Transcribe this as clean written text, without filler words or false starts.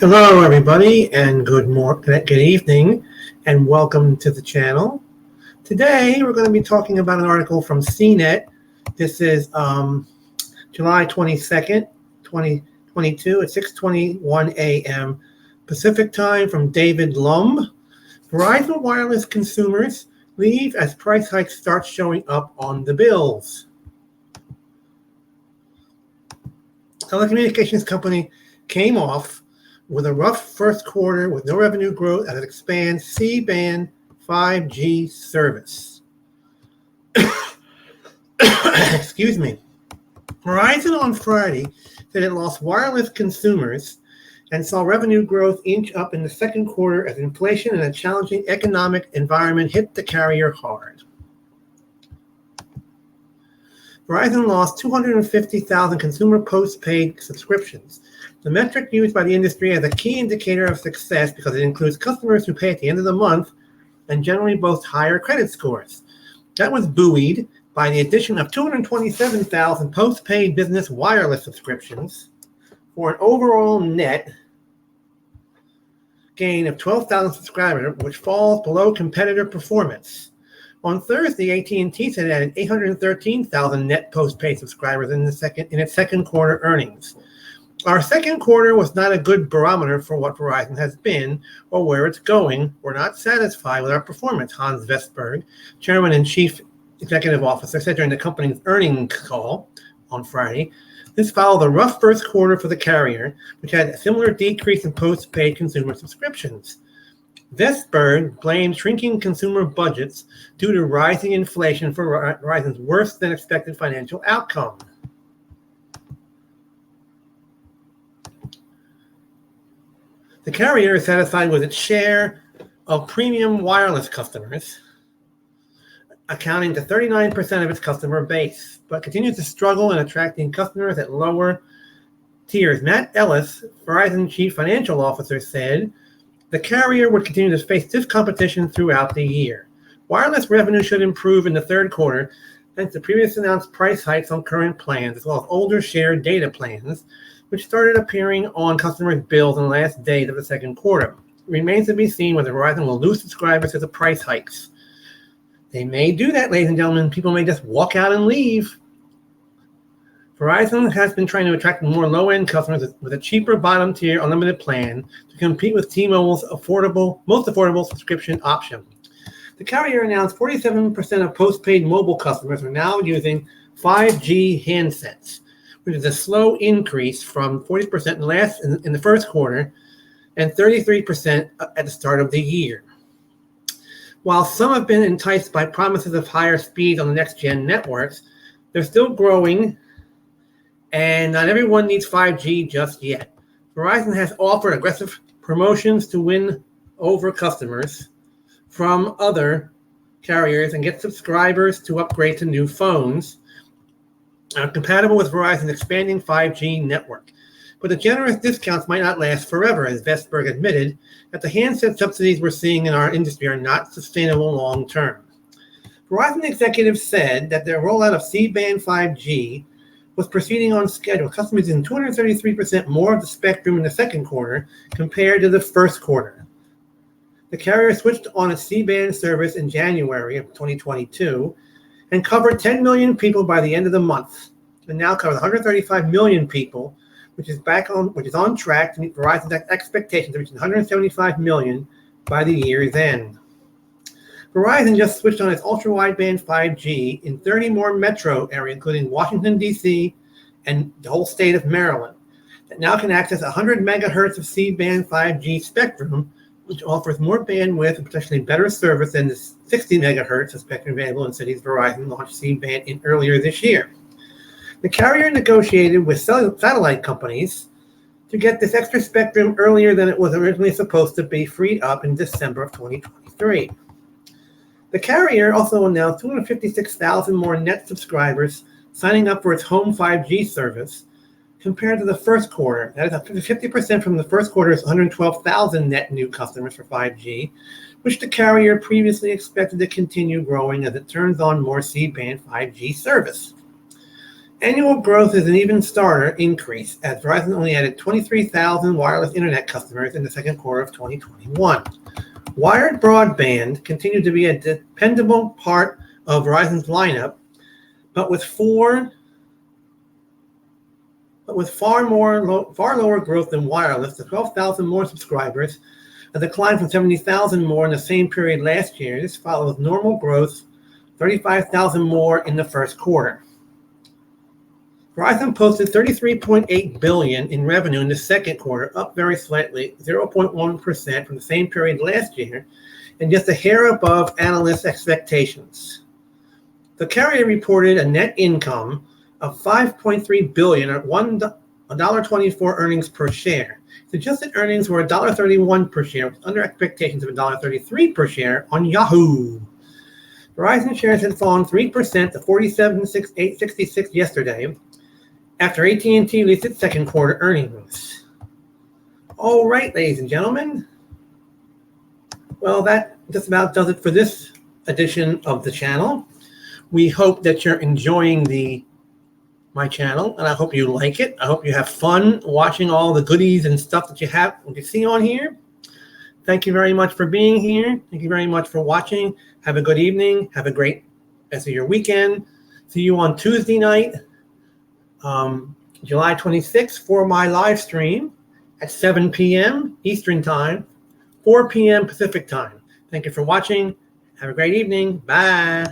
Hello, everybody, and good evening, and welcome to the channel. Today, we're going to be talking about an article from Cnet. This is July 22nd, 2022 at 6:21 a.m. Pacific Time from David Lum. Verizon Wireless consumers leave as price hikes start showing up on the bills. Telecommunications company came off with a rough first quarter with no revenue growth as it expands C-band 5G service. Excuse me. Verizon on Friday said it lost wireless consumers and saw revenue growth inch up in the second quarter as inflation and a challenging economic environment hit the carrier hard. Verizon lost 250,000 consumer postpaid subscriptions, the metric used by the industry as a key indicator of success because it includes customers who pay at the end of the month and generally boast higher credit scores. That was buoyed by the addition of 227,000 postpaid business wireless subscriptions for an overall net gain of 12,000 subscribers, which falls below competitor performance. On Thursday, AT&T said it added 813,000 net postpaid subscribers in its second quarter earnings. Our second quarter was not a good barometer for what Verizon has been or where it's going. We're not satisfied with our performance, Hans Vestberg, Chairman and Chief Executive Officer, said during the company's earnings call on Friday. This followed a rough first quarter for the carrier, which had a similar decrease in postpaid consumer subscriptions. Vestberg blamed shrinking consumer budgets due to rising inflation for Verizon's worse than expected financial outcome. The carrier is satisfied with its share of premium wireless customers, accounting to 39% of its customer base, but continues to struggle in attracting customers at lower tiers. Matt Ellis, Verizon Chief Financial Officer, said the carrier would continue to face stiff competition throughout the year. Wireless revenue should improve in the third quarter thanks to previously announced price hikes on current plans, as well as older shared data plans, which started appearing on customers' bills in the last days of the second quarter. It remains to be seen whether Verizon will lose subscribers to the price hikes. They may do that, ladies and gentlemen. People may just walk out and leave. Verizon has been trying to attract more low-end customers with a cheaper bottom-tier unlimited plan to compete with T-Mobile's most affordable subscription option. The carrier announced 47% of postpaid mobile customers are now using 5G handsets, which is a slow increase from 40% in the first quarter and 33% at the start of the year. While some have been enticed by promises of higher speeds on the next-gen networks, they're still growing, and not everyone needs 5G just yet. Verizon has offered aggressive promotions to win over customers from other carriers and get subscribers to upgrade to new phones compatible with Verizon's expanding 5G network. But the generous discounts might not last forever, as Vestberg admitted that the handset subsidies we're seeing in our industry are not sustainable long term. Verizon executives said that their rollout of C-band 5G was proceeding on schedule. Customers using 233% more of the spectrum in the second quarter compared to the first quarter. The carrier switched on its C-band service in January of 2022 and covered 10 million people by the end of the month, and now covers 135 million people, which is on track to meet Verizon's expectations of reaching 175 million by the year's end. Verizon just switched on its ultra-wideband 5G in 30 more metro areas, including Washington, D.C., and the whole state of Maryland, that now can access 100 megahertz of C-band 5G spectrum, which offers more bandwidth and potentially better service than the 60 megahertz of spectrum available in cities Verizon launched C-band in earlier this year. The carrier negotiated with satellite companies to get this extra spectrum earlier than it was originally supposed to be freed up in December of 2023. The carrier also announced 256,000 more net subscribers signing up for its home 5G service compared to the first quarter. That is up to 50% from the first quarter's 112,000 net new customers for 5G, which the carrier previously expected to continue growing as it turns on more C-band 5G service. Annual growth is an even starter increase, as Verizon only added 23,000 wireless internet customers in the second quarter of 2021. Wired broadband continued to be a dependable part of Verizon's lineup, but with far lower growth than wireless, the 12,000 more subscribers, a decline from 70,000 more in the same period last year. This follows normal growth, 35,000 more in the first quarter. Verizon posted $33.8 billion in revenue in the second quarter, up very slightly, 0.1% from the same period last year, and just a hair above analysts' expectations. The carrier reported a net income of $5.3 billion, or $1.24 earnings per share. The adjusted earnings were $1.31 per share, under expectations of $1.33 per share on Yahoo. Verizon shares had fallen 3% to 47.866 yesterday, after AT&T released its second quarter earnings. All right, ladies and gentlemen. Well, that just about does it for this edition of the channel. We hope that you're enjoying my channel, and I hope you like it. I hope you have fun watching all the goodies and stuff that you see on here. Thank you very much for being here. Thank you very much for watching. Have a good evening. Have a great rest of your weekend. See you on Tuesday night, July 26th, for my live stream at 7 p.m. Eastern Time, 4 p.m. Pacific Time. Thank you for watching. Have a great evening. Bye.